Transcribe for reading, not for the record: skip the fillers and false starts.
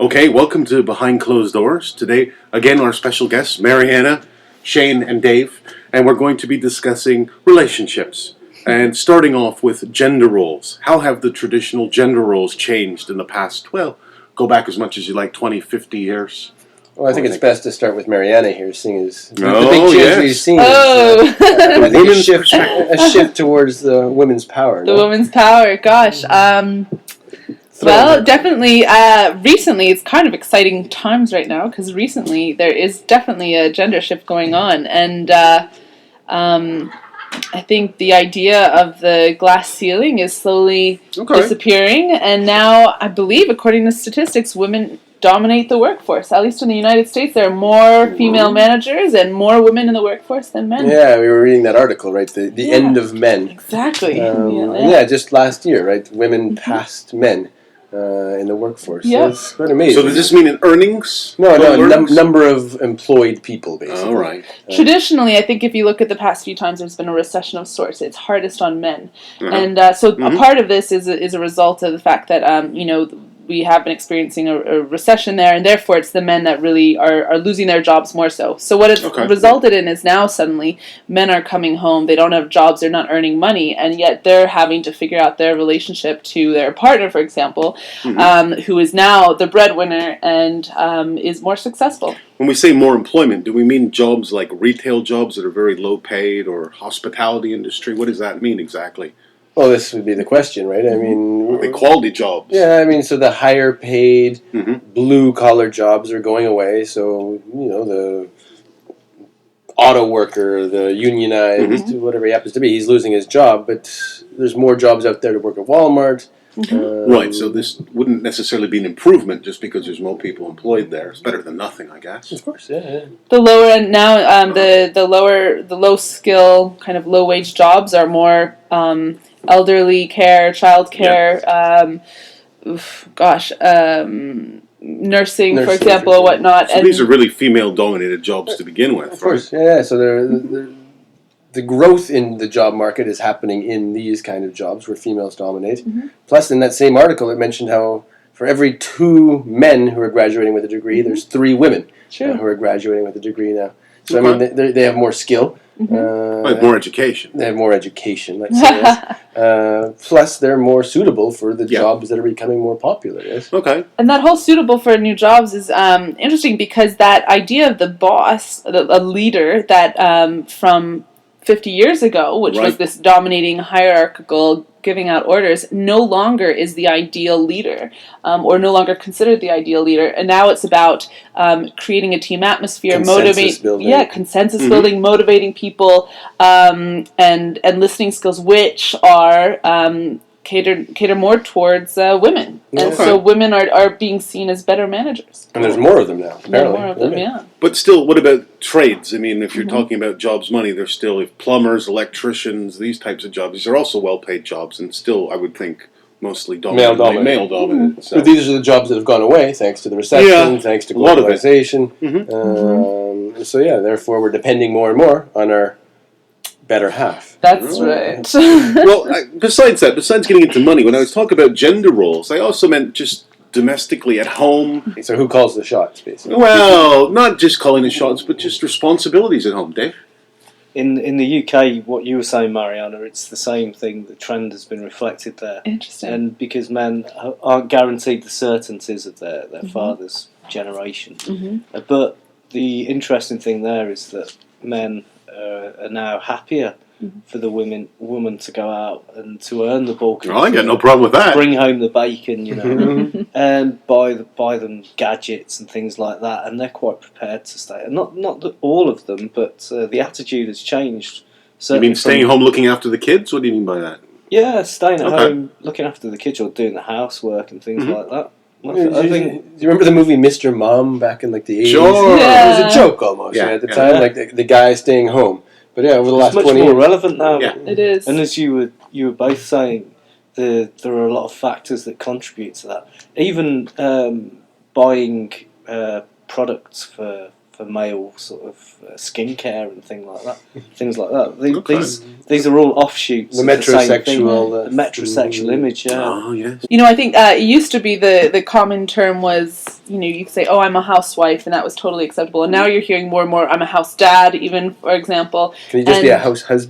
Okay, welcome to Behind Closed Doors. Today, again, our special guests, Mariana, Shane, and Dave, and we're going to be discussing relationships. And starting off with gender roles. How have the traditional gender roles changed in the past, well, go back as much as you like, 20, 50 years? Well, I think it's best to start with Mariana here, seeing as the Oh, big change yes. we've seen Oh. is I think a shift towards the women's power. The no? women's power, gosh. Well, definitely, recently, it's kind of exciting times right now, because recently there is definitely a gender shift going on, and I think the idea of the glass ceiling is slowly disappearing, and now, I believe, according to statistics, women dominate the workforce. At least in the United States, there are more female managers and more women in the workforce than men. Yeah, we were reading that article, right? The end of men. Exactly. Just last year, right? Women passed men in the workforce. Yeah. So it's quite amazing. So does this mean in earnings? No, number of employed people, basically. All right. Traditionally, I think if you look at the past few times, there's been a recession of sorts. It's hardest on men. And so a part of this is a result of the fact that, we have been experiencing a recession there, and therefore it's the men that really are losing their jobs more so. So what it's resulted in is now suddenly men are coming home, they don't have jobs, they're not earning money, and yet they're having to figure out their relationship to their partner, for example, who is now the breadwinner and is more successful. When we say more employment, do we mean jobs like retail jobs that are very low paid or hospitality industry? What does that mean exactly? Well, this would be the question, right? I mean... The quality jobs. Yeah, I mean, so the higher paid, blue-collar jobs are going away. So, the auto worker, the unionized, whatever he happens to be, he's losing his job. But there's more jobs out there to work at Walmart. Right, so this wouldn't necessarily be an improvement just because there's more people employed there. It's better than nothing, I guess. Of course, yeah. The lower end now, the low skill, kind of low wage jobs are more elderly care, child care, nursing, for example, or whatnot. So these are really female dominated jobs to begin with. Of course, yeah. So the growth in the job market is happening in these kind of jobs where females dominate. Plus, in that same article, it mentioned how for every 2 men who are graduating with a degree, there's 3 women who are graduating with a degree now. So, I mean, they have more skill. More education. They have more education, let's say. Yes. Plus, they're more suitable for the jobs that are becoming more popular. Yes. Okay. And that whole suitable for new jobs is interesting because that idea of the boss, a leader that from 50 years ago, which was this dominating hierarchical giving out orders, no longer is the ideal leader, or no longer considered the ideal leader. And now it's about creating a team atmosphere, consensus building, motivating people, and listening skills, which are cater more towards women. And so women are being seen as better managers. And there's more of them now, apparently. More of them, yeah. But still, what about trades? I mean, if you're talking about jobs, money, there's still plumbers, electricians, these types of jobs. These are also well-paid jobs, and still, I would think, mostly male-dominated. So. But these are the jobs that have gone away, thanks to the recession, thanks to globalization. So, therefore, we're depending more and more on our better half. That's right. Well, besides getting into money, when I was talking about gender roles, I also meant just domestically at home. So who calls the shots, basically? Well, not just calling the shots, but just responsibilities at home, Dave. In the UK, what you were saying, Mariana, it's the same thing. The trend has been reflected there. Interesting. And because men aren't guaranteed the certainties of their father's generation. But the interesting thing there is that men are now happier for the woman to go out and to earn the bulk of I got no problem with that. Bring home the bacon, and buy them gadgets and things like that, and they're quite prepared to stay. And not all of them, but the attitude has changed. You mean staying home looking after the kids? What do you mean by that? Yeah, staying at home, looking after the kids or doing the housework and things like that. Do you remember the movie Mr. Mom back in the 80s? Sure. Yeah. It was a joke almost at the time, like the guy staying home. But over the last 20 years, it's much more relevant now. Yeah, it is. And as you were both saying, there are a lot of factors that contribute to that. Even buying products for male sort of skincare and things like that. These are all offshoots. The of metrosexual, the metrosexual image. Yeah. Oh yes. I think it used to be the common term was you could say, oh, I'm a housewife, and that was totally acceptable. And now you're hearing more and more, I'm a house dad, even, for example. Can you just be a house husband?